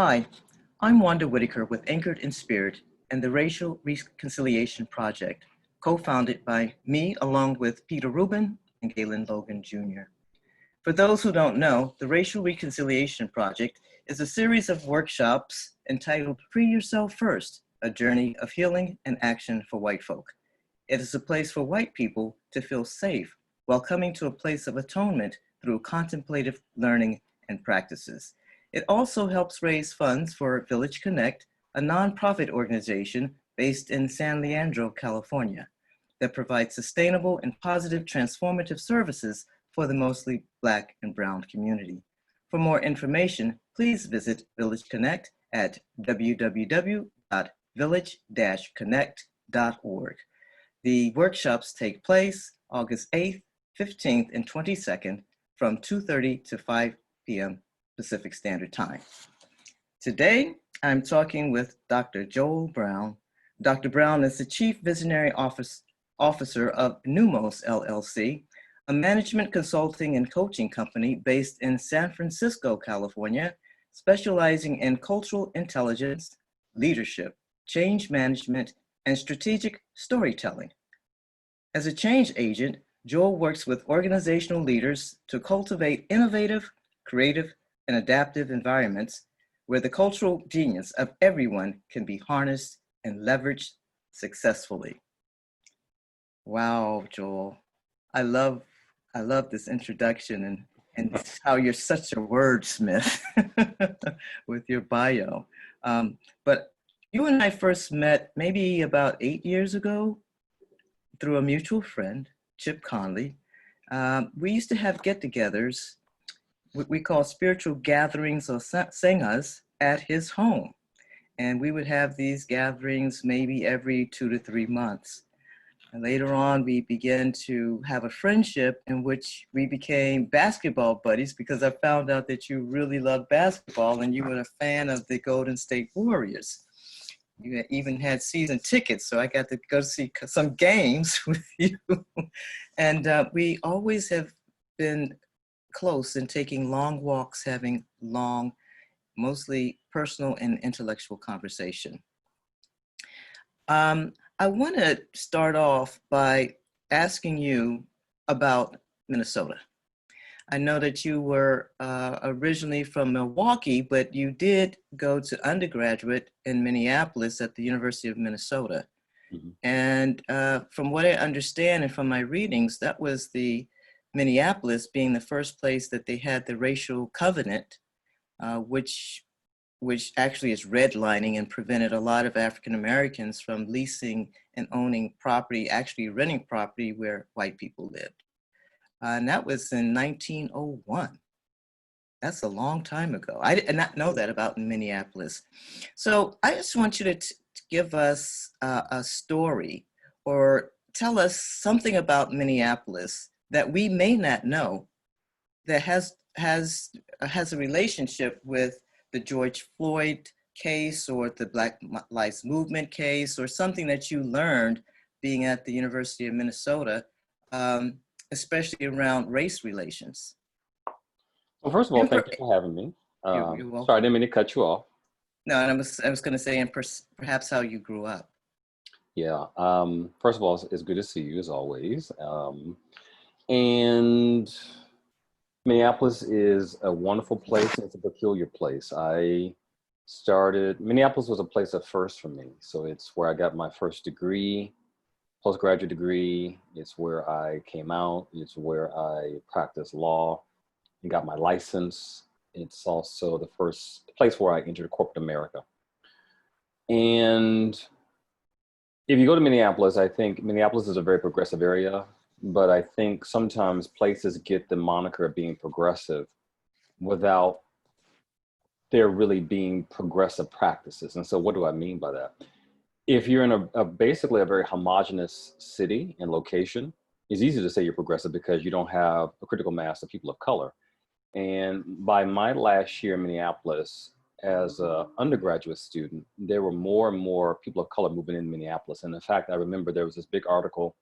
Hi, I'm Wanda Whitaker with Anchored in Spirit and the Racial Reconciliation Project, co-founded by me along with Peter Rubin and Galen Logan Jr. For those who don't know, the Racial Reconciliation Project is a series of workshops entitled Free Yourself First, a journey of healing and action for white folk. It is a place for white people to feel safe while coming to a place of atonement through contemplative learning and practices. It also helps raise funds for Village Connect, a nonprofit organization based in San Leandro, California, that provides sustainable and positive transformative services for the mostly Black and Brown community. For more information, please visit Village Connect at www.village-connect.org. The workshops take place August 8th, 15th, and 22nd from 2:30 to 5 p.m. Pacific Standard Time. Today, I'm talking with Dr. Joel Brown. Dr. Brown is the Chief Visionary Officer of Numos LLC, a management consulting and coaching company based in San Francisco, California, specializing in cultural intelligence, leadership, change management, and strategic storytelling. As a change agent, Joel works with organizational leaders to cultivate innovative, creative, and adaptive environments where the cultural genius of everyone can be harnessed and leveraged successfully. Wow, Joel. I love this introduction and how you're such a wordsmith with your bio. But you and I first met maybe about 8 years ago through a mutual friend, Chip Conley. We used to have get-togethers, what we call spiritual gatherings or sengas at his home. And we would have these gatherings maybe every 2 to 3 months. And later on, we began to have a friendship in which we became basketball buddies because I found out that you really loved basketball and you were a fan of the Golden State Warriors. You even had season tickets, so I got to go see some games with you. And we always have been close in taking long walks, having long, mostly personal and intellectual conversation. I want to start off by asking you about Minnesota. I know that you were originally from Milwaukee, but you did go to undergraduate in Minneapolis at the University of Minnesota. Mm-hmm. And from what I understand and from my readings, that was the Minneapolis being the first place that they had the racial covenant, which actually is redlining and prevented a lot of African Americans from leasing and owning property, actually renting property where white people lived. And that was in 1901. That's a long time ago. I did not know that about Minneapolis. So I just want you to give us a story or tell us something about Minneapolis that we may not know that has a relationship with the George Floyd case or the Black Lives Movement case or something that you learned being at the University of Minnesota, especially around race relations. Well, first of all, thank you for having me. You're welcome. Sorry, I didn't mean to cut you off. No, and I was going to say, and perhaps how you grew up. Yeah. First of all, it's good to see you as always. And Minneapolis is a wonderful place. It's a peculiar place. Minneapolis was a place of first for me. So it's where I got my first degree, postgraduate degree. It's where I came out. It's where I practiced law and got my license. It's also the first place where I entered corporate America. And if you go to Minneapolis, I think Minneapolis is a very progressive area, but I think sometimes places get the moniker of being progressive without there really being progressive practices. And so what do I mean by that? If you're in basically a very homogenous city and location, it's easy to say you're progressive because you don't have a critical mass of people of color. And by my last year in Minneapolis, as an undergraduate student, there were more and more people of color moving in Minneapolis. And in fact, I remember there was this big article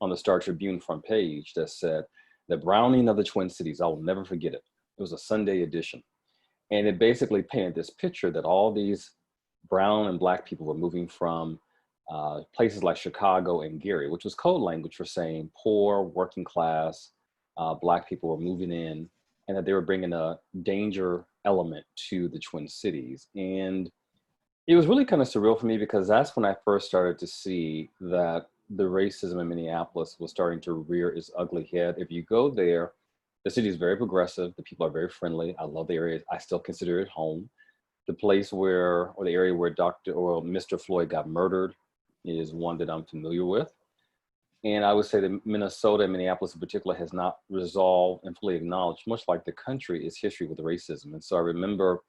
on the Star Tribune front page that said, "The Browning of the Twin Cities." I will never forget it. It was a Sunday edition. And it basically painted this picture that all these brown and black people were moving from places like Chicago and Gary, which was code language for saying poor, working class, black people were moving in, and that they were bringing a danger element to the Twin Cities. And it was really kind of surreal for me because that's when I first started to see that the racism in Minneapolis was starting to rear its ugly head. If you go there, the city is very progressive. The people are very friendly. I love the area. I still consider it home. The place where, or the area where Dr. or Mr. Floyd got murdered is one that I'm familiar with. And I would say that Minnesota and Minneapolis in particular has not resolved and fully acknowledged, much like the country, its history with racism. And so I remember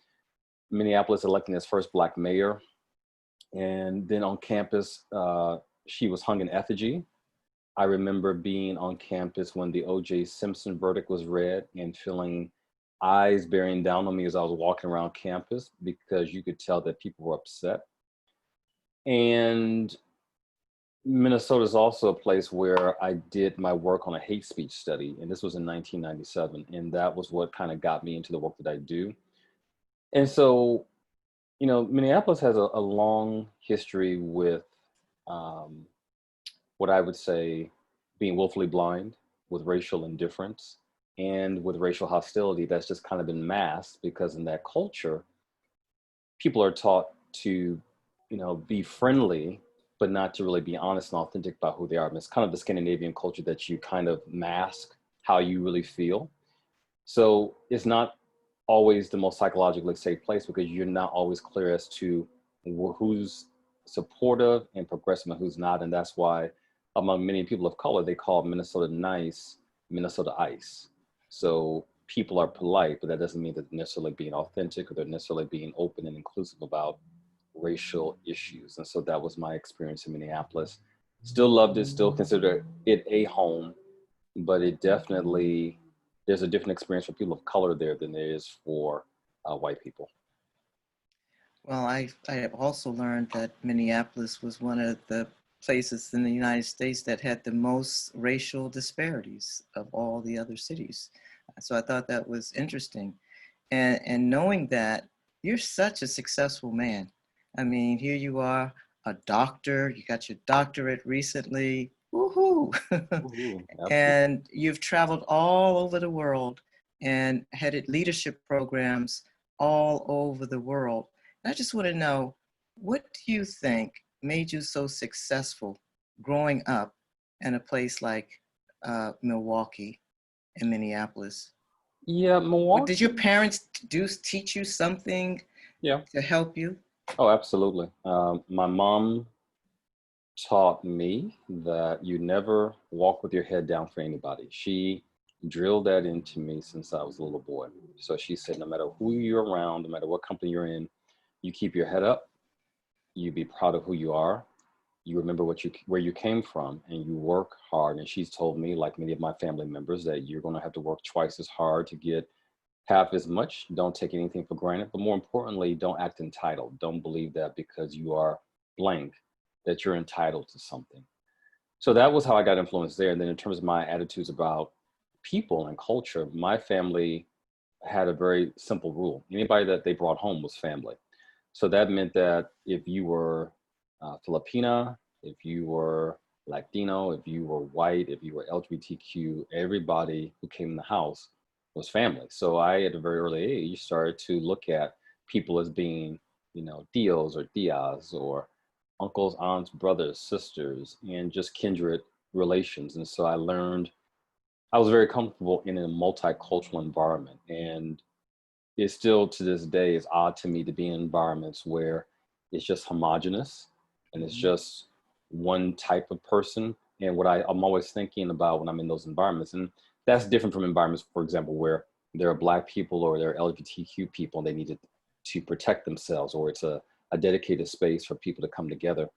Minneapolis electing its first black mayor. And then on campus, she was hung in effigy. I remember being on campus when the O.J. Simpson verdict was read and feeling eyes bearing down on me as I was walking around campus because you could tell that people were upset. And Minnesota is also a place where I did my work on a hate speech study, and this was in 1997. And that was what kind of got me into the work that I do. And so, Minneapolis has a long history with um, what I would say being willfully blind, with racial indifference, and with racial hostility that's just kind of been masked because in that culture, people are taught to, be friendly, but not to really be honest and authentic about who they are. And it's kind of the Scandinavian culture that you kind of mask how you really feel. So it's not always the most psychologically safe place because you're not always clear as to who's supportive and progressive and who's not. And that's why among many people of color, they call Minnesota nice, Minnesota ice. So people are polite, but that doesn't mean that they're necessarily being authentic or they're necessarily being open and inclusive about racial issues. And so that was my experience in Minneapolis. Still loved it, still consider it a home, but it definitely, there's a different experience for people of color there than there is for white people. Well, I have also learned that Minneapolis was one of the places in the United States that had the most racial disparities of all the other cities. So I thought that was interesting. And knowing that you're such a successful man. I mean, here you are, a doctor, you got your doctorate recently. Woohoo! Ooh, absolutely. And you've traveled all over the world and headed leadership programs all over the world. And I just want to know, what do you think made you so successful growing up in a place like Milwaukee and Minneapolis? Yeah, What did your Milwaukee. parents teach you something Yeah. to help you? Oh, absolutely. My mom taught me that you never walk with your head down for anybody. She drilled that into me since I was a little boy. So she said, no matter who you're around, no matter what company you're in, you keep your head up, you be proud of who you are, you remember where you came from, and you work hard. And she's told me, like many of my family members, that you're going to have to work twice as hard to get half as much. Don't take anything for granted, but more importantly, don't act entitled. Don't believe that because you are blank, that you're entitled to something. So that was how I got influenced there. And then in terms of my attitudes about people and culture, my family had a very simple rule. Anybody that they brought home was family. So that meant that if you were Filipina, if you were Latino, if you were white, if you were LGBTQ, everybody who came in the house was family. So I, at a very early age, started to look at people as being, Dios or Diaz or uncles, aunts, brothers, sisters, and just kindred relations. And so I learned, I was very comfortable in a multicultural environment. And it still to this day is odd to me to be in environments where it's just homogenous and it's Mhm. just one type of person. And what I'm always thinking about when I'm in those environments, and that's different from environments, for example, where there are Black people or there are LGBTQ people and they need to protect themselves, or it's a dedicated space for people to come together.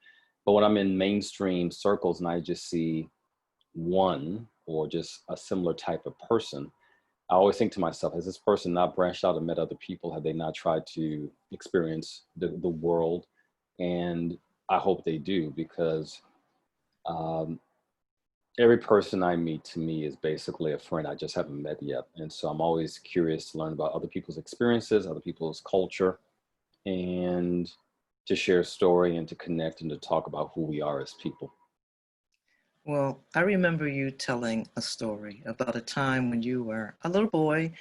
But when I'm in mainstream circles and I just see one or just a similar type of person, I always think to myself, has this person not branched out and met other people? Have they not tried to experience the world? And I hope they do, because um, every person I meet to me is basically a friend I just haven't met yet. And so I'm always curious to learn about other people's experiences, other people's culture, and to share a story and to connect and to talk about who we are as people. Well, I remember you telling a story about a time when you were a little boy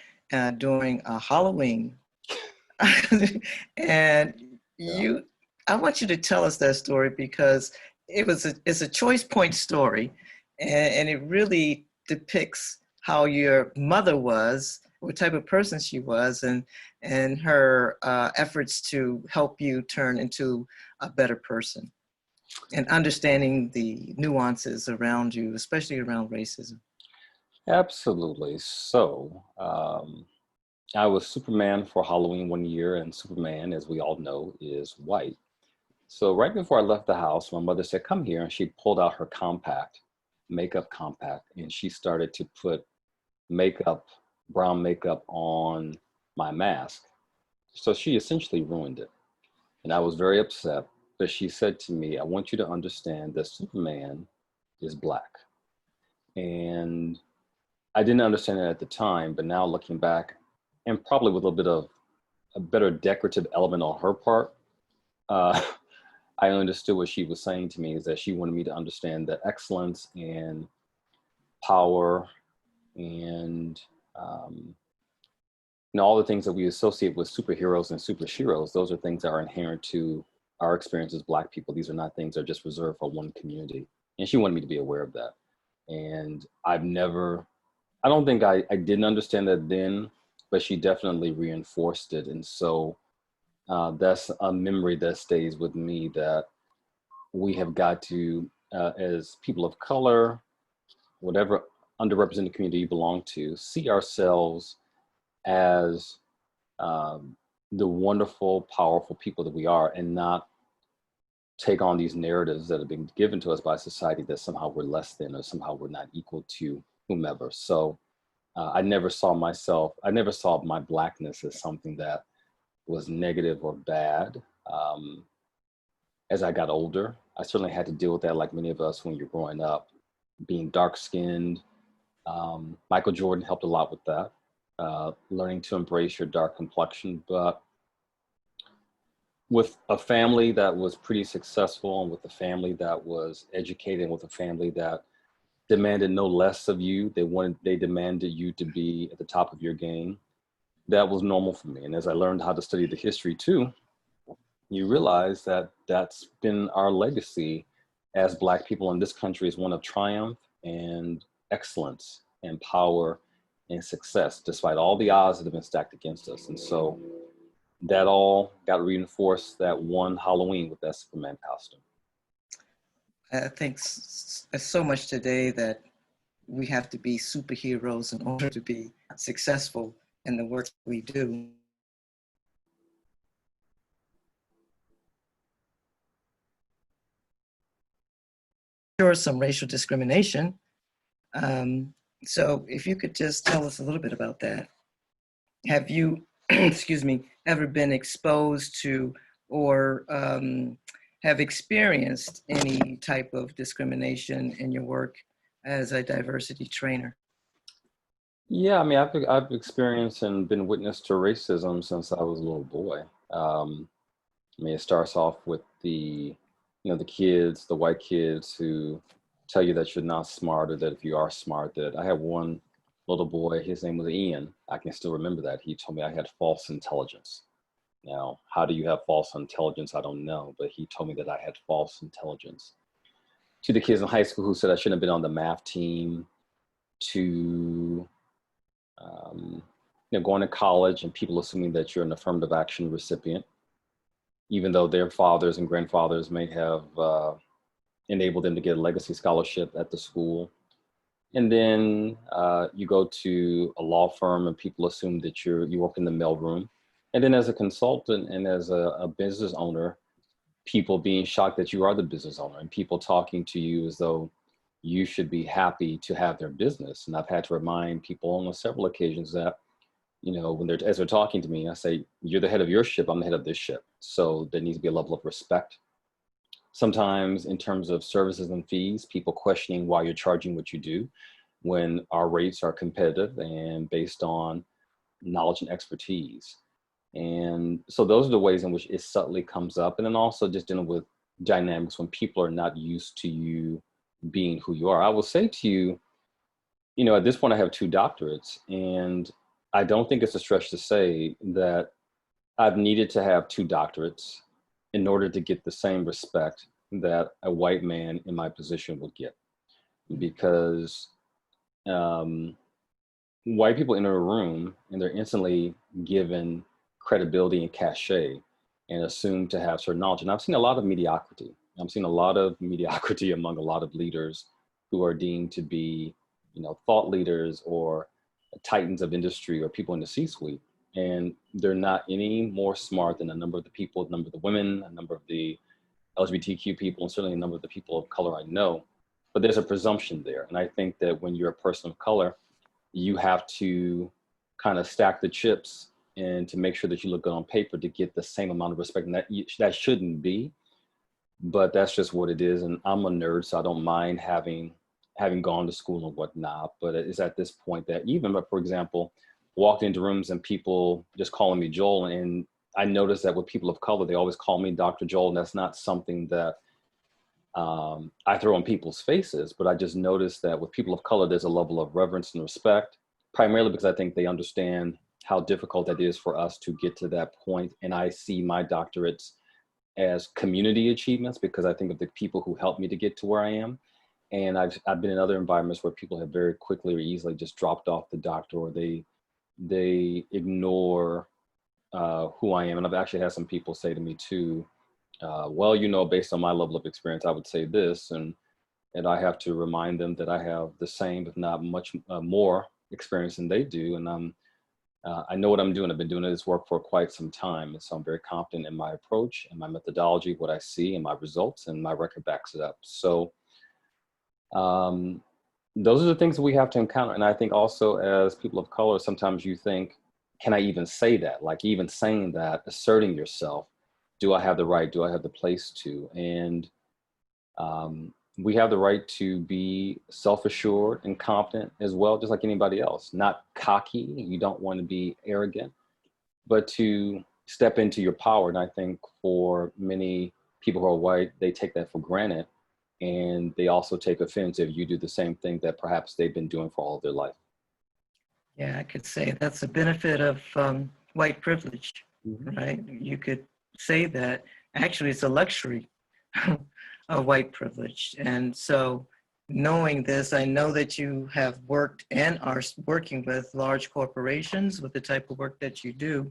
during a Halloween. And Yeah. you, I want you to tell us that story because it's a choice point story, and it really depicts how your mother was, what type of person she was, and her efforts to help you turn into a better person and understanding the nuances around you, especially around racism. Absolutely. So, I was Superman for Halloween one year, and Superman, as we all know, is white. So, right before I left the house, my mother said, "Come here." And she pulled out her compact, makeup compact, and she started to put makeup, brown makeup on my mask. So, she essentially ruined it. And I was very upset. But she said to me, "I want you to understand that Superman is black." And I didn't understand it at the time, but now looking back, and probably with a bit of a better decorative element on her part, uh, I understood what she was saying to me is that she wanted me to understand that excellence and power and um, all the things that we associate with superheroes and superheroes, those are things that are inherent to our experience as Black people. These are not things that are just reserved for one community. And she wanted me to be aware of that. And I don't think I didn't understand that then, but she definitely reinforced it. And so that's a memory that stays with me that we have got to, as people of color, whatever underrepresented community you belong to, see ourselves as the wonderful, powerful people that we are and not take on these narratives that have been given to us by society that somehow we're less than or somehow we're not equal to whomever. So I never saw my Blackness as something that was negative or bad. As I got older, I certainly had to deal with that, like many of us when you're growing up, being dark skinned. Michael Jordan helped a lot with that, learning to embrace your dark complexion. But with a family that was pretty successful and with a family that was educated and with a family that demanded no less of you, they demanded you to be at the top of your game. That was normal for me. And as I learned how to study the history too, you realize that that's been our legacy as Black people in this country is one of triumph and excellence and power and success, despite all the odds that have been stacked against us. And so that all got reinforced that one Halloween with that Superman costume. I think so much today that we have to be superheroes in order to be successful in the work we do. Sure, some racial discrimination. So if you could just tell us a little bit about that. Have you, excuse me, ever been exposed to or have experienced any type of discrimination in your work as a diversity trainer? Yeah, I mean, I've experienced and been witness to racism since I was a little boy. I mean, it starts off with the kids, the white kids who tell you that you're not smart or that if you are smart, that I had one little boy, his name was Ian. I can still remember that. He told me I had false intelligence. Now, how do you have false intelligence? I don't know, but he told me that I had false intelligence. To the kids in high school who said I shouldn't have been on the math team, to um, going to college and people assuming that you're an affirmative action recipient, even though their fathers and grandfathers may have enabled them to get a legacy scholarship at the school. And then you go to a law firm and people assume that you work in the mailroom. And then as a consultant and as a business owner, people being shocked that you are the business owner and people talking to you as though you should be happy to have their business. And I've had to remind people on several occasions that, as they're talking to me, I say, you're the head of your ship, I'm the head of this ship. So there needs to be a level of respect. Sometimes in terms of services and fees, people questioning why you're charging what you do when our rates are competitive and based on knowledge and expertise. And so those are the ways in which it subtly comes up. And then also just dealing with dynamics when people are not used to you being who you are. I will say to you, you know, at this point I have 2 doctorates, and I don't think it's a stretch to say that I've needed to have 2 doctorates in order to get the same respect that a white man in my position would get. Because um, white people enter a room and they're instantly given credibility and cachet and assumed to have certain knowledge. And I've seen a lot of mediocrity. I've seen a lot of mediocrity among a lot of leaders who are deemed to be, you know, thought leaders or titans of industry or people in the C-suite. And they're not any more smart than a number of the people, a number of the women, a number of the LGBTQ people, and certainly a number of the people of color I know. But there's a presumption there. And I think that when you're a person of color, you have to kind of stack the chips and to make sure that you look good on paper to get the same amount of respect. And that shouldn't be, but that's just what it is. And I'm a nerd, so I don't mind having gone to school and whatnot. But it's at this point that even, but for example, walked into rooms and people just calling me Joel, and I noticed that with people of color, they always call me Dr. Joel, and that's not something that I throw in people's faces, but I just noticed that with people of color, there's a level of reverence and respect, primarily because I think they understand how difficult that is for us to get to that point. And I see my doctorates as community achievements because I think of the people who helped me to get to where I am. And I've been in other environments where people have very quickly or easily just dropped off the doctor, or they ignore who I am. And I've actually had some people say to me too, well, you know, based on my level of experience, I would say this, and I have to remind them that I have the same, if not much more experience than they do. And I know what I'm doing. I've been doing this work for quite some time. And so I'm very confident in my approach and my methodology, what I see and my results, and my record backs it up. So those are the things that we have to encounter. And I think also as people of color, sometimes you think, can I even say that? Like even saying that, asserting yourself, do I have the right? Do I have the place to? And we have the right to be self-assured and confident as well, just like anybody else. Not cocky. You don't want to be arrogant, but to step into your power. And I think for many people who are white, they take that for granted. And they also take offense if you do the same thing that perhaps they've been doing for all of their life. Yeah, I could say that's a benefit of white privilege, right? You could say that actually it's a luxury of white privilege. And so knowing this, I know that you have worked and are working with large corporations with the type of work that you do.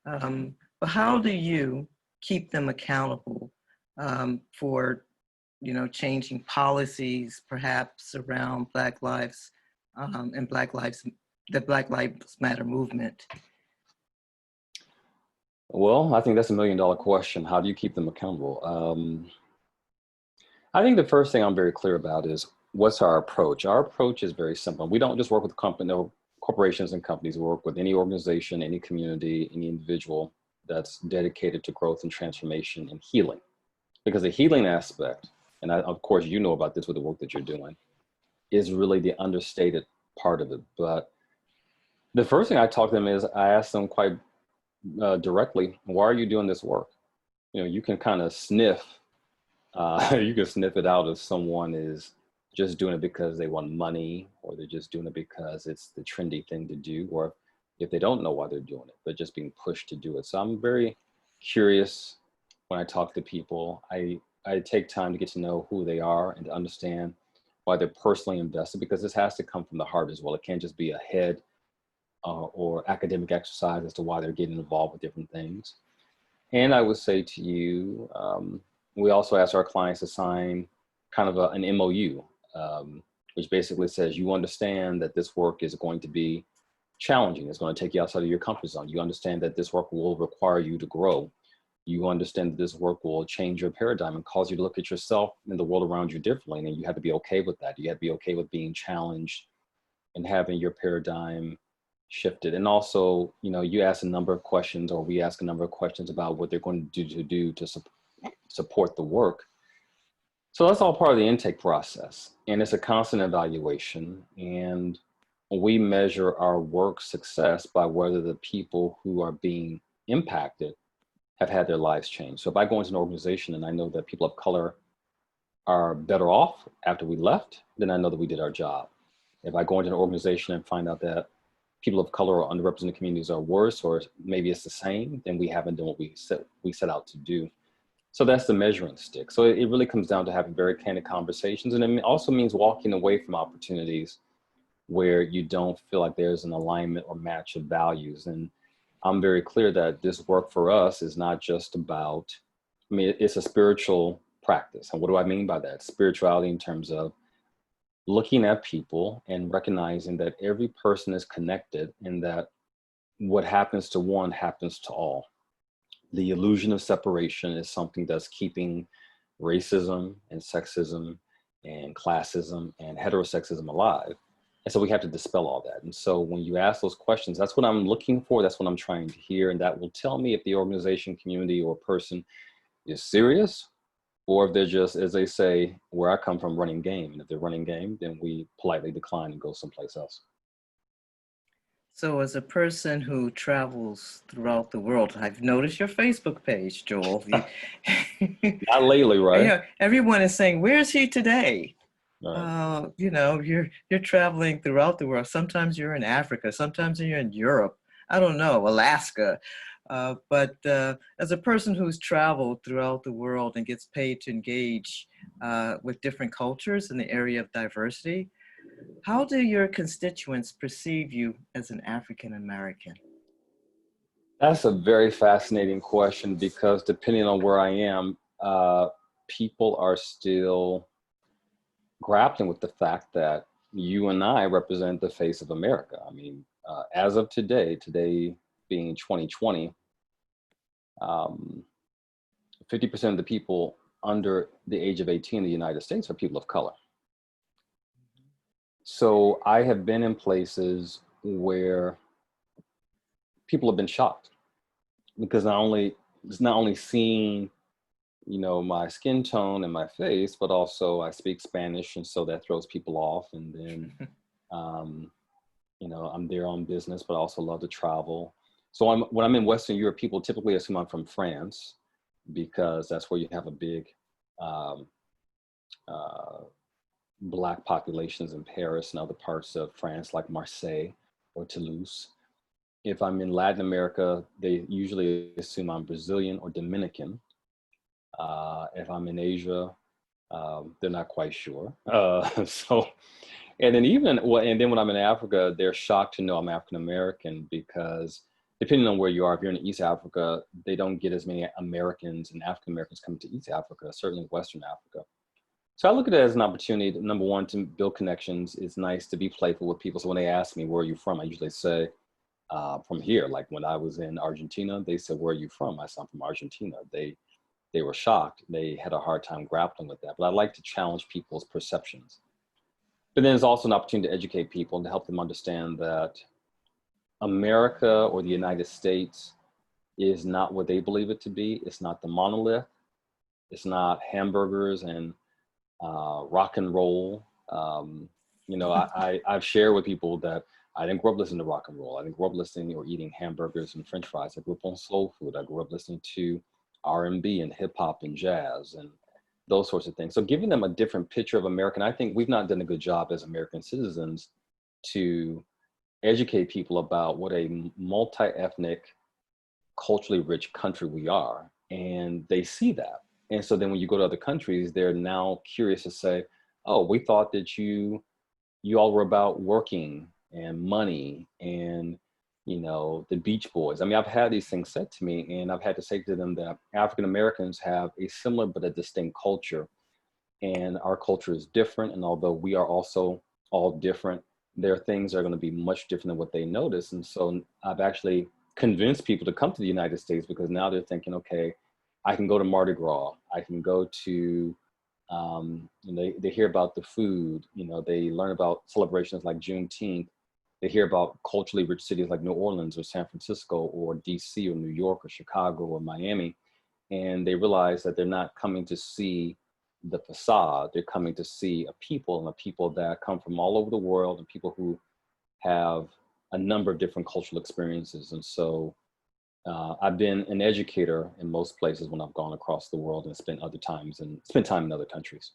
But how do you keep them accountable for, you know, changing policies perhaps around Black lives and the Black Lives Matter movement? Well, I think that's $1 million question. How do you keep them accountable? I think the first thing I'm very clear about is what's our approach? Our approach is very simple. We don't just work with corporations and companies. We work with any organization, any community, any individual that's dedicated to growth and transformation and healing. Because the healing aspect, and of course you know about this with the work that you're doing, is really the understated part of it. But the first thing I talk to them is I ask them quite directly, why are you doing this work? You know, you can kind of sniff, you can sniff it out if someone is just doing it because they want money, or they're just doing it because it's the trendy thing to do, or if they don't know why they're doing it, but just being pushed to do it. So I'm very curious when I talk to people. I take time to get to know who they are and to understand why they're personally invested, because this has to come from the heart as well. It can't just be a head or academic exercise as to why they're getting involved with different things. And I would say to you, we also ask our clients to sign kind of an MOU, which basically says you understand that this work is going to be challenging. It's going to take you outside of your comfort zone. You understand that this work will require you to grow. You understand that this work will change your paradigm and cause you to look at yourself and the world around you differently. And you have to be okay with that. You have to be okay with being challenged and having your paradigm shifted. And also, you know, you ask a number of questions, or we ask a number of questions about what they're going to do to support the work. So that's all part of the intake process, and it's a constant evaluation. And we measure our work success by whether the people who are being impacted have had their lives changed. So if I go into an organization and I know that people of color are better off after we left, then I know that we did our job. If I go into an organization and find out that people of color or underrepresented communities are worse, or maybe it's the same, then we haven't done what we set out to do. So that's the measuring stick. So it really comes down to having very candid conversations. And it also means walking away from opportunities where you don't feel like there's an alignment or match of values. And I'm very clear that this work for us is not just about, I mean, it's a spiritual practice. And what do I mean by that? Spirituality in terms of looking at people and recognizing that every person is connected and that what happens to one happens to all. The illusion of separation is something that's keeping racism and sexism and classism and heterosexism alive. And so we have to dispel all that. And so when you ask those questions, that's what I'm looking for. That's what I'm trying to hear. And that will tell me if the organization, community, or person is serious, or if they're just, as they say, where I come from, running game. And if they're running game, then we politely decline and go someplace else. So as a person who travels throughout the world, I've noticed your Facebook page, Joel. Not lately, right? Everyone is saying, "Where's he today?" Right. You're traveling throughout the world. Sometimes you're in Africa, sometimes you're in Europe. I don't know, Alaska. But as a person who's traveled throughout the world and gets paid to engage with different cultures in the area of diversity, how do your constituents perceive you as an African American? That's a very fascinating question because depending on where I am, people are still grappling with the fact that you and I represent the face of America. I mean, as of today being 2020, 50% of the people under the age of 18 in the United States are people of color. So I have been in places where people have been shocked because it's not only seeing, my skin tone and my face, but also I speak Spanish, and so that throws people off. And then, I'm there on business, but I also love to travel. So when I'm in Western Europe, people typically assume I'm from France because that's where you have a big Black populations in Paris and other parts of France, like Marseille or Toulouse. If I'm in Latin America, they usually assume I'm Brazilian or Dominican. If I'm in Asia, they're not quite sure. And then when I'm in Africa, they're shocked to know I'm African American because depending on where you are, if you're in East Africa, they don't get as many Americans and African Americans coming to East Africa, certainly Western Africa. So I look at it as an opportunity, number one, to build connections. It's nice to be playful with people. So when they ask me, where are you from? I usually say, from here. Like when I was in Argentina, they said, where are you from? I said, I'm from Argentina. They were shocked. They had a hard time grappling with that. But I like to challenge people's perceptions. But then there's also an opportunity to educate people and to help them understand that America or the United States is not what they believe it to be. It's not the monolith. It's not hamburgers and rock and roll. I've shared with people that I didn't grow up listening to rock and roll. I didn't grow up listening or eating hamburgers and French fries. I grew up on soul food. I grew up listening to R&B and hip hop and jazz and those sorts of things. So giving them a different picture of America, and I think we've not done a good job as American citizens to educate people about what a multi-ethnic, culturally rich country we are. And they see that. And so then when you go to other countries, they're now curious to say, oh, we thought that you all were about working and money and, the Beach Boys. I mean, I've had these things said to me, and I've had to say to them that African Americans have a similar but a distinct culture. And our culture is different. And although we are also all different, there are things that are going to be much different than what they notice. And so I've actually convinced people to come to the United States because now they're thinking, okay, I can go to Mardi Gras. I can go to, they hear about the food, they learn about celebrations like Juneteenth. They hear about culturally rich cities like New Orleans or San Francisco or DC or New York or Chicago or Miami. And they realize that they're not coming to see the facade. They're coming to see a people, and a people that come from all over the world, and people who have a number of different cultural experiences. And so I've been an educator in most places when I've gone across the world and spent time in other countries.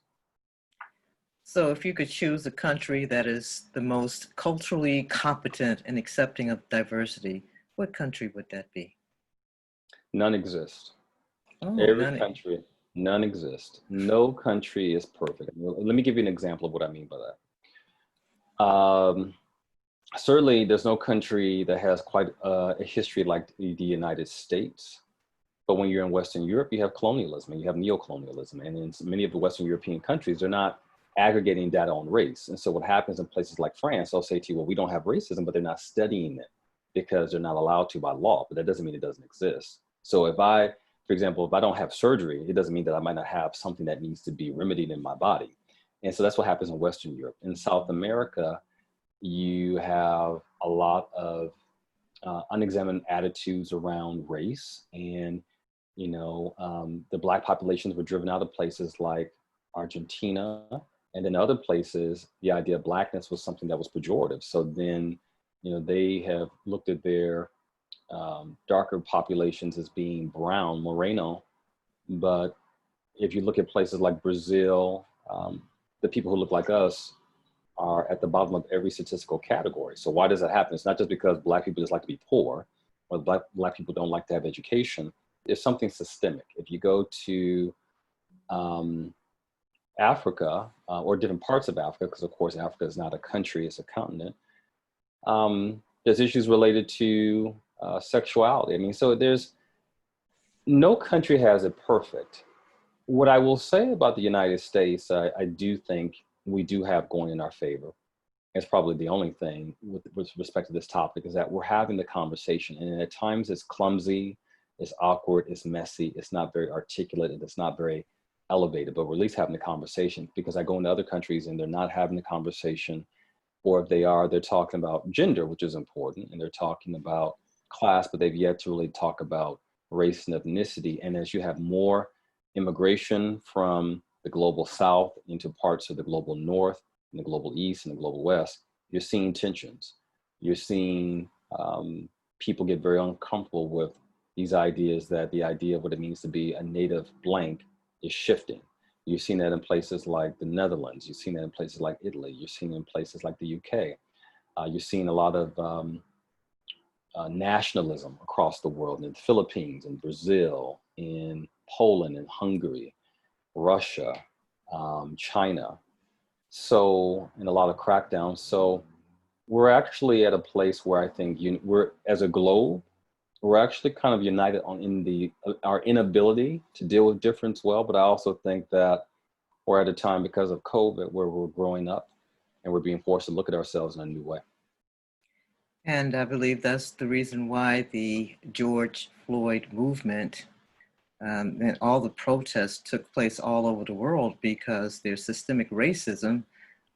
So if you could choose a country that is the most culturally competent and accepting of diversity, what country would that be? None exist. Oh, Every none. country, none exist. No country is perfect. Let me give you an example of what I mean by that. Certainly, there's no country that has quite a history like the United States. But when you're in Western Europe, you have colonialism and you have neocolonialism. And in many of the Western European countries, they're not aggregating data on race. And so what happens in places like France, they'll say to you, well, we don't have racism, but they're not studying it because they're not allowed to by law. But that doesn't mean it doesn't exist. So for example, if I don't have surgery, it doesn't mean that I might not have something that needs to be remedied in my body. And so that's what happens in Western Europe. In South America, you have a lot of unexamined attitudes around race. And, the Black populations were driven out of places like Argentina. And then other places, the idea of Blackness was something that was pejorative. So then, they have looked at their darker populations as being brown, Moreno. But if you look at places like Brazil, the people who look like us are at the bottom of every statistical category. So why does that happen? It's not just because Black people just like to be poor, or Black people don't like to have education. There's something systemic. If you go to Africa, or different parts of Africa, because of course Africa is not a country, it's a continent, there's issues related to sexuality. I mean, so no country has it perfect. What I will say about the United States, I do think we do have going in our favor. It's probably the only thing with respect to this topic, is that we're having the conversation. And at times it's clumsy, it's awkward, it's messy, it's not very articulate, and it's not very elevated, but we're at least having the conversation. Because I go into other countries and they're not having the conversation, or if they are, they're talking about gender, which is important, and they're talking about class, but they've yet to really talk about race and ethnicity. And as you have more immigration from the global South into parts of the global North and the global East and the global West, you're seeing tensions. You're seeing people get very uncomfortable with these ideas, that the idea of what it means to be a native blank is shifting. You've seen that in places like the Netherlands. You've seen that in places like Italy. You're seeing it in places like the UK. You're seeing a lot of nationalism across the world, in the Philippines, in Brazil, in Poland, in Hungary, Russia, China. So, and a lot of crackdowns. So we're actually at a place where I think we're, as a globe, we're actually kind of united in our inability to deal with difference well. But I also think that we're at a time, because of COVID, where we're growing up and we're being forced to look at ourselves in a new way. And I believe that's the reason why the George Floyd movement and all the protests took place all over the world, because there's systemic racism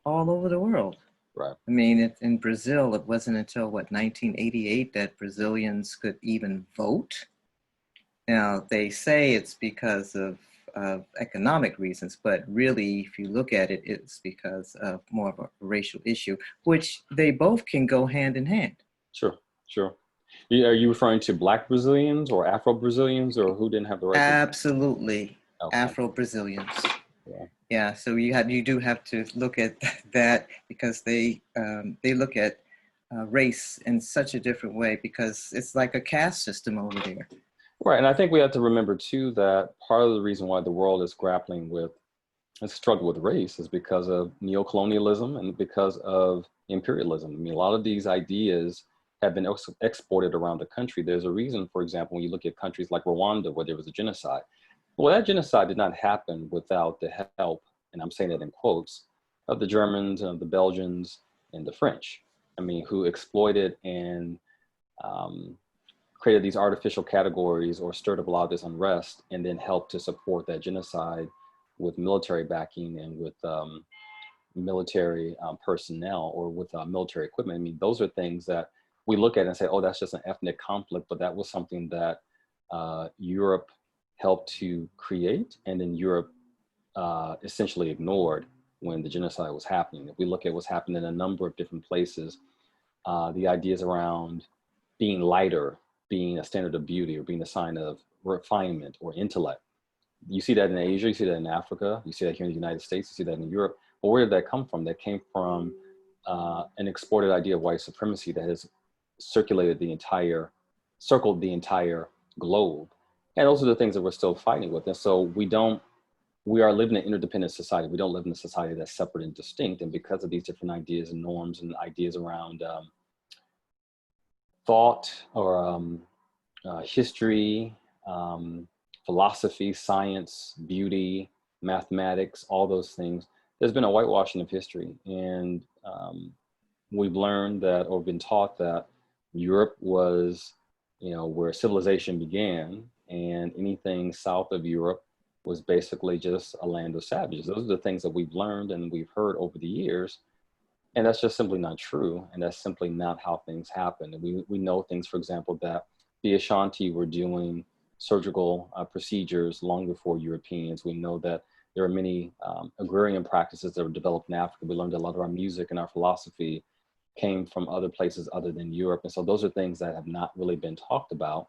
all over the world. Right. I mean, in Brazil, it wasn't until 1988 that Brazilians could even vote. Now, they say it's because of economic reasons, but really, if you look at it, it's because of more of a racial issue, which they both can go hand in hand. Sure, sure. Are you referring to Black Brazilians or Afro-Brazilians, or who didn't have the right? Absolutely, Okay. Afro-Brazilians. Yeah. Yeah, so you do have to look at that, because they look at race in such a different way, because it's like a caste system over there. Right, and I think we have to remember too that part of the reason why the world is grappling with and struggle with race is because of neocolonialism and because of imperialism. I mean, a lot of these ideas have been exported around the country. There's a reason, for example, when you look at countries like Rwanda, where there was a genocide. Well, that genocide did not happen without the help, and I'm saying that in quotes, of the Germans and the Belgians and the French. I mean, who exploited and created these artificial categories, or stirred up a lot of this unrest, and then helped to support that genocide with military backing and with military personnel, or with military equipment. I mean, those are things that we look at and say, oh, that's just an ethnic conflict, but that was something that Europe helped to create, and then Europe essentially ignored when the genocide was happening. If we look at what's happened in a number of different places, the ideas around being lighter, being a standard of beauty, or being a sign of refinement or intellect. You see that in Asia, you see that in Africa, you see that here in the United States, you see that in Europe. But where did that come from? That came from an exported idea of white supremacy that has circulated circled the entire globe. And those are the things that we're still fighting with. And so we are living in an interdependent society. We don't live in a society that's separate and distinct. And because of these different ideas and norms and ideas around thought or history, philosophy, science, beauty, mathematics, all those things, there's been a whitewashing of history. And we've learned that, or been taught that Europe was, where civilization began, and anything south of Europe was basically just a land of savages. Those are the things that we've learned and we've heard over the years. And that's just simply not true. And that's simply not how things happen. And we know things, for example, that the Ashanti were doing surgical procedures long before Europeans. We know that there are many agrarian practices that were developed in Africa. We learned a lot of our music and our philosophy came from other places other than Europe. And so those are things that have not really been talked about.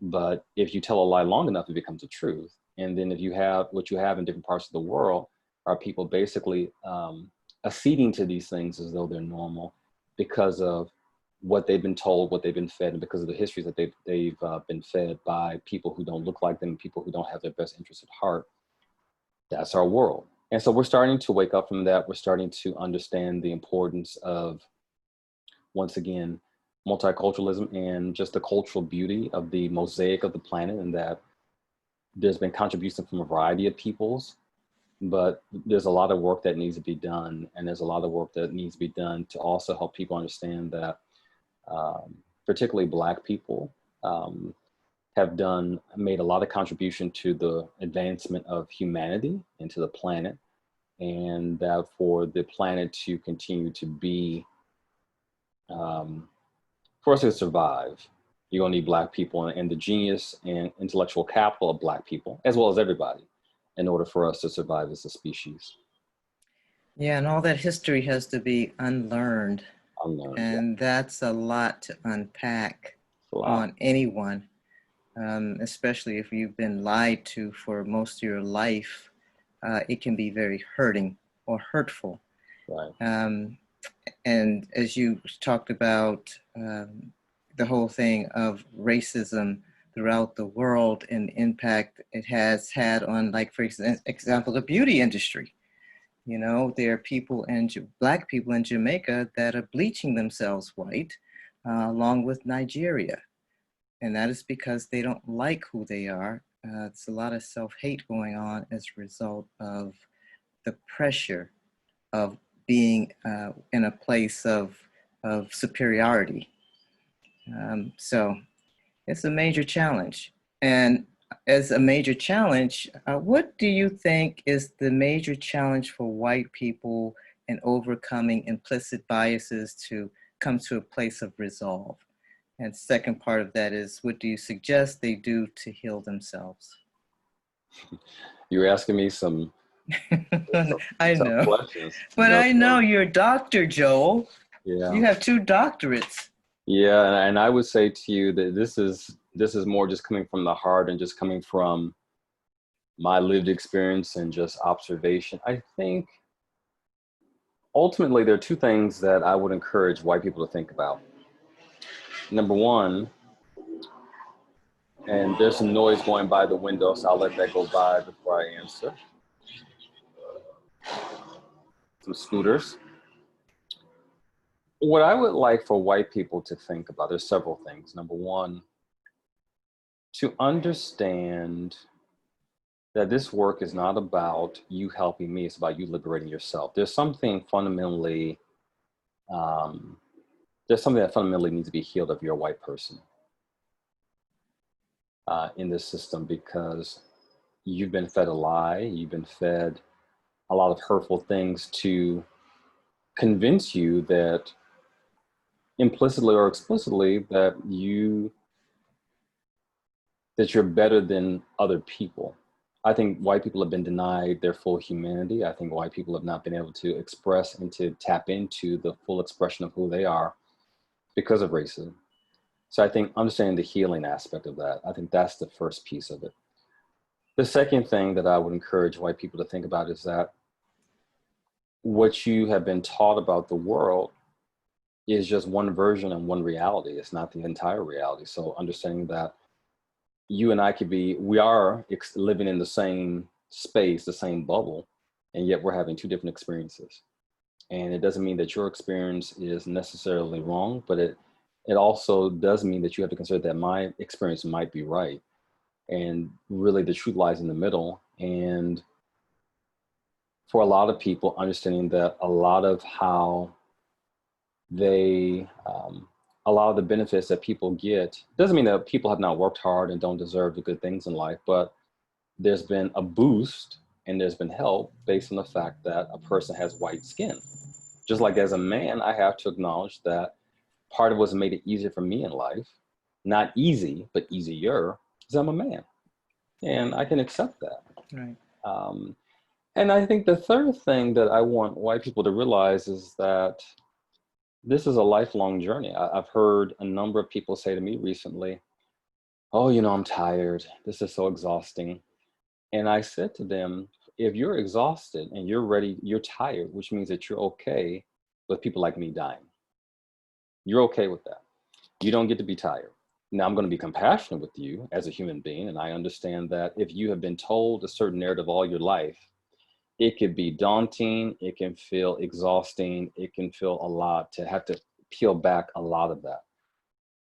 But if you tell a lie long enough, it becomes a truth. And then if you have what you have in different parts of the world are people basically acceding to these things as though they're normal because of what they've been told, what they've been fed, and because of the histories that they've been fed by people who don't look like them, people who don't have their best interests at heart. That's our world. And so we're starting to wake up from that. We're starting to understand the importance of, once again, multiculturalism and just the cultural beauty of the mosaic of the planet, and that there's been contributions from a variety of peoples, but there's a lot of work that needs to be done. And there's a lot of work that needs to be done to also help people understand that particularly Black people have made a lot of contribution to the advancement of humanity and to the planet. And that for the planet to continue to be, for us to survive, you're gonna need Black people and the genius and intellectual capital of Black people, as well as everybody, in order for us to survive as a species. Yeah, and all that history has to be unlearned. And Yeah. that's a lot to unpack on anyone, especially if you've been lied to for most of your life. It can be very hurting or hurtful. Right. And as you talked about the whole thing of racism throughout the world and the impact it has had on, like, for example, the beauty industry. There are people Black people in Jamaica that are bleaching themselves white, along with Nigeria. And that is because they don't like who they are. It's a lot of self-hate going on as a result of the pressure of being in a place of superiority. So it's a major challenge. And as a major challenge, what do you think is the major challenge for white people in overcoming implicit biases to come to a place of resolve? And second part of that is, what do you suggest they do to heal themselves? You're asking me some I tough know, questions. but I know you're a doctor, Joel. Yeah. You have 2 doctorates. Yeah, and I would say to you that this is more just coming from the heart and just coming from my lived experience and just observation. I think ultimately there are 2 things that I would encourage white people to think about. Number one, and there's some noise going by the window, so I'll let that go by before I answer. Some scooters. What I would like for white people to think about, there's several things. Number one, to understand that this work is not about you helping me, it's about you liberating yourself. There's something fundamentally, there's something that fundamentally needs to be healed if you're a white person in this system, because you've been fed a lie, you've been fed a lot of hurtful things to convince you that implicitly or explicitly that you're better than other people. I think white people have been denied their full humanity. I think white people have not been able to express and to tap into the full expression of who they are because of racism. So I think understanding the healing aspect of that, I think that's the first piece of it. The second thing that I would encourage white people to think about is that what you have been taught about the world is just one version and one reality. It's not the entire reality. So understanding that you and I could be, we are living in the same space, the same bubble, and yet we're having two different experiences. And it doesn't mean that your experience is necessarily wrong, but it also does mean that you have to consider that my experience might be right. And really the truth lies in the middle. And for a lot of people, understanding that a lot of how they, a lot of the benefits that people get, doesn't mean that people have not worked hard and don't deserve the good things in life, but there's been a boost and there's been help based on the fact that a person has white skin. Just like as a man, I have to acknowledge that part of what's made it easier for me in life, not easy, but easier, is I'm a man. And I can accept that. Right. And I think the third thing that I want white people to realize is that this is a lifelong journey. I've heard a number of people say to me recently, oh, you know, I'm tired. This is so exhausting. And I said to them, if you're exhausted and you're ready, you're tired, which means that you're okay with people like me dying. You're okay with that. You don't get to be tired. Now, I'm going to be compassionate with you as a human being. And I understand that if you have been told a certain narrative all your life, it could be daunting. It can feel exhausting. It can feel a lot to have to peel back a lot of that.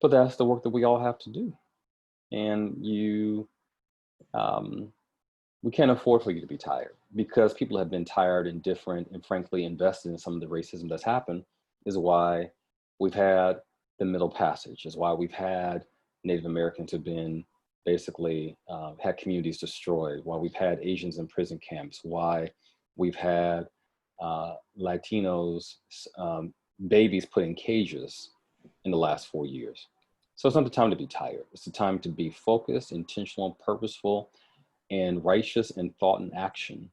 But that's the work that we all have to do. And we can't afford for you to be tired, because people have been tired and different and frankly invested in some of the racism that's happened, is why we've had the Middle Passage, is why we've had Native Americans who've been basically had communities destroyed, why we've had Asians in prison camps, why we've had Latinos, babies put in cages in the last 4 years. So it's not the time to be tired. It's the time to be focused, intentional, purposeful, and righteous in thought and action,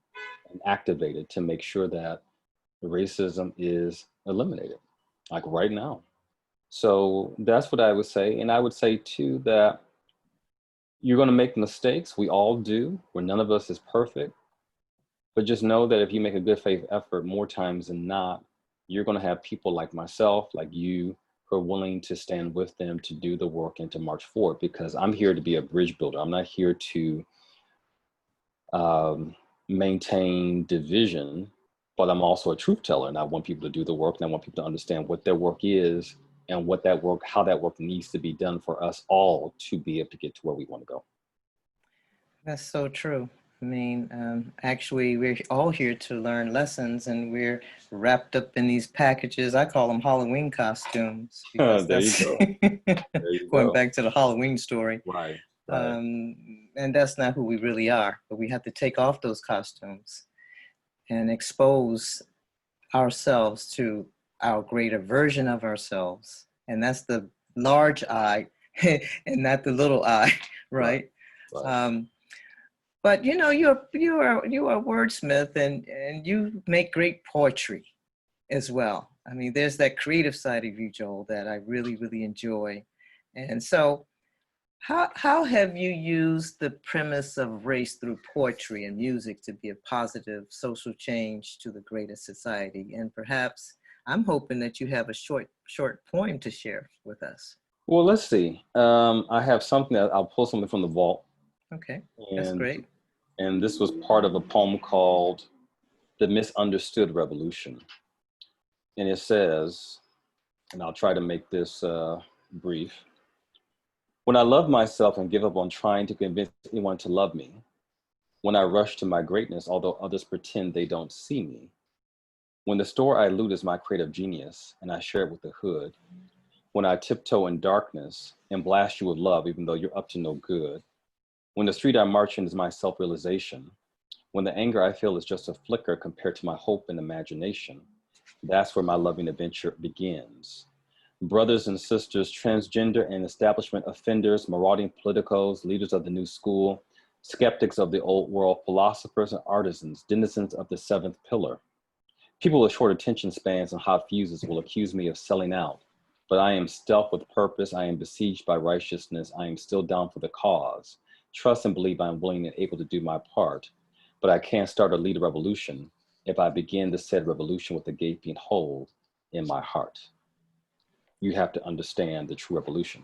and activated to make sure that racism is eliminated, like right now. So that's what I would say. And I would say too that you're going to make mistakes. We all do. Where none of us is perfect. But just know that if you make a good faith effort, more times than not, you're going to have people like myself, like you, who are willing to stand with them to do the work and to march forward. Because I'm here to be a bridge builder. I'm not here to maintain division, but I'm also a truth teller, and I want people to do the work, and I want people to understand what their work is and what that work, how that work needs to be done for us all to be able to get to where we want to go. That's so true. I mean, actually, we're all here to learn lessons, and we're wrapped up in these packages. I call them Halloween costumes, because There you that's go. There you going go. back to the Halloween story. Right. And that's not who we really are. But we have to take off those costumes and expose ourselves to our greater version of ourselves. And that's the large I and not the little I, right? Right. But you know, you are a wordsmith, and you make great poetry as well. I mean, there's that creative side of you, Joel, that I really, really enjoy. And so how have you used the premise of race through poetry and music to be a positive social change to the greater society? And perhaps I'm hoping that you have a short poem to share with us. Well, let's see. I have something that I'll pull something from the vault. Okay, that's great. And this was part of a poem called The Misunderstood Revolution. And it says, and I'll try to make this brief. When I love myself and give up on trying to convince anyone to love me, when I rush to my greatness, although others pretend they don't see me, when the store I loot is my creative genius and I share it with the hood, when I tiptoe in darkness and blast you with love even though you're up to no good, when the street I march in is my self-realization, when the anger I feel is just a flicker compared to my hope and imagination, that's where my loving adventure begins. Brothers and sisters, transgender and establishment offenders, marauding politicos, leaders of the new school, skeptics of the old world, philosophers and artisans, denizens of the seventh pillar. People with short attention spans and hot fuses will accuse me of selling out, but I am stealth with purpose. I am besieged by righteousness. I am still down for the cause. Trust and believe I am willing and able to do my part, but I can't start or lead a revolution if I begin the said revolution with a gaping hole in my heart. You have to understand the true revolution.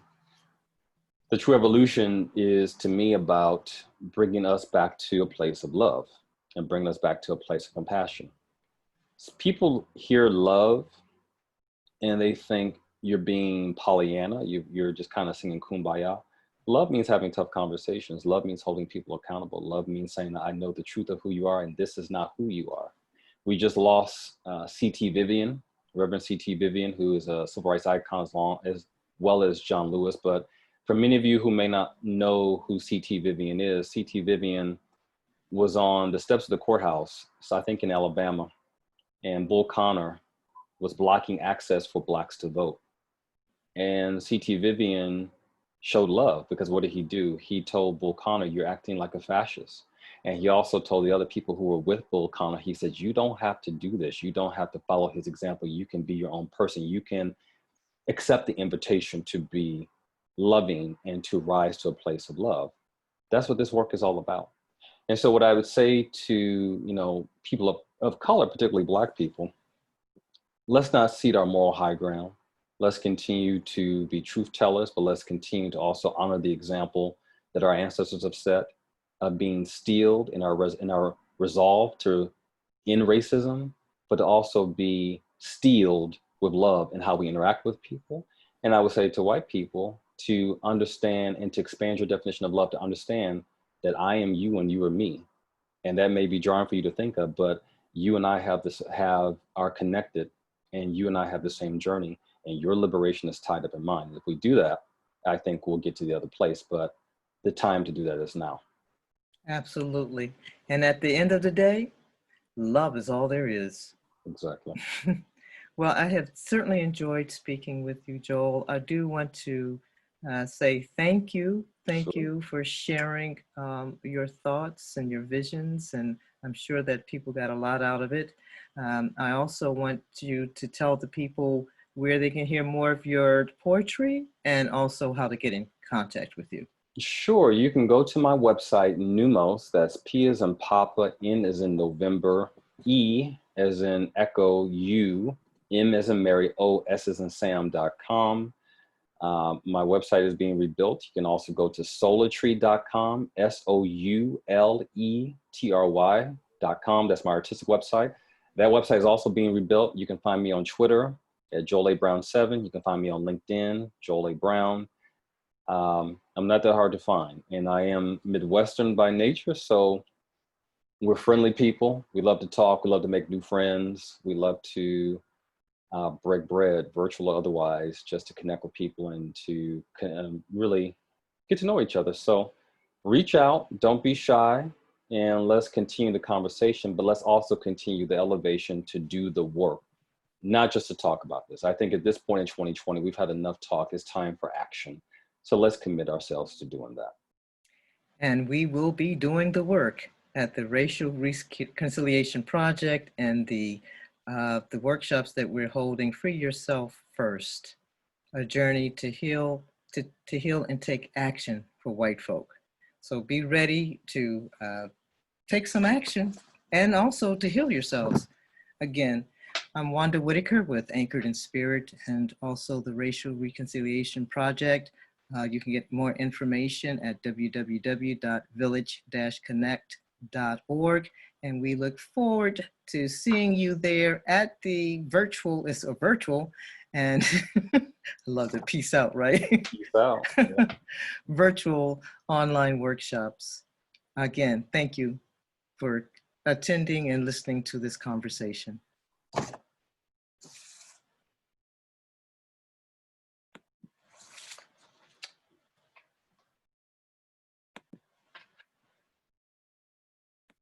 The true revolution is, to me, about bringing us back to a place of love and bringing us back to a place of compassion. People hear love and they think you're being Pollyanna. You're just kind of singing Kumbaya. Love means having tough conversations. Love means holding people accountable. Love means saying that I know the truth of who you are and this is not who you are. We just lost C.T. Vivian, Reverend C.T. Vivian, who is a civil rights icon as well as John Lewis. But for many of you who may not know who C.T. Vivian is, C.T. Vivian was on the steps of the courthouse, so I think in Alabama, and Bull Connor was blocking access for Blacks to vote. And C.T. Vivian showed love, because what did he do? He told Bull Connor, you're acting like a fascist. And he also told the other people who were with Bull Connor, he said, you don't have to do this. You don't have to follow his example. You can be your own person. You can accept the invitation to be loving and to rise to a place of love. That's what this work is all about. And so what I would say to, people of color, particularly Black people, let's not cede our moral high ground. Let's continue to be truth tellers, but let's continue to also honor the example that our ancestors have set of being steeled in our resolve to end racism, but to also be steeled with love in how we interact with people. And I would say to white people to understand and to expand your definition of love, to understand that I am you and you are me. And that may be jarring for you to think of, but you and I are connected, and you and I have the same journey, and your liberation is tied up in mine. If we do that, I think we'll get to the other place, but the time to do that is now. Absolutely. And at the end of the day, love is all there is. Exactly. Well, I have certainly enjoyed speaking with you, Joel. I do want to say thank you. Thank you for sharing your thoughts and your visions, and I'm sure that people got a lot out of it. I also want you to tell the people where they can hear more of your poetry and also how to get in contact with you. Sure, you can go to my website, Numos, that's P as in Papa, N as in November, E as in Echo, U, M as in Mary, O, S as in Sam.com. My website is being rebuilt. You can also go to souletry.com, SOULETRY.com. That's my artistic website. That website is also being rebuilt. You can find me on Twitter at Joel A. Brown 7. You can find me on LinkedIn, Joel A. Brown. I'm not that hard to find, and I am Midwestern by nature, so we're friendly people. We love to talk. We love to make new friends. We love to break bread, virtual or otherwise, just to connect with people and to really get to know each other. So reach out, don't be shy, and let's continue the conversation, but let's also continue the elevation to do the work, not just to talk about this. I think at this point in 2020, we've had enough talk. It's time for action. So let's commit ourselves to doing that. And we will be doing the work at the Racial Reconciliation Project and the workshops that we're holding. Free Yourself First, a journey to heal, to heal and take action for white folk. So be ready to take some action and also to heal yourselves. Again, I'm Wanda Whitaker with Anchored in Spirit and also the Racial Reconciliation Project. You can get more information at www.village-connect.org. And we look forward to seeing you there at the virtual, it's a virtual, and I love the peace out, right? Peace out. Yeah. Virtual online workshops. Again, thank you for attending and listening to this conversation.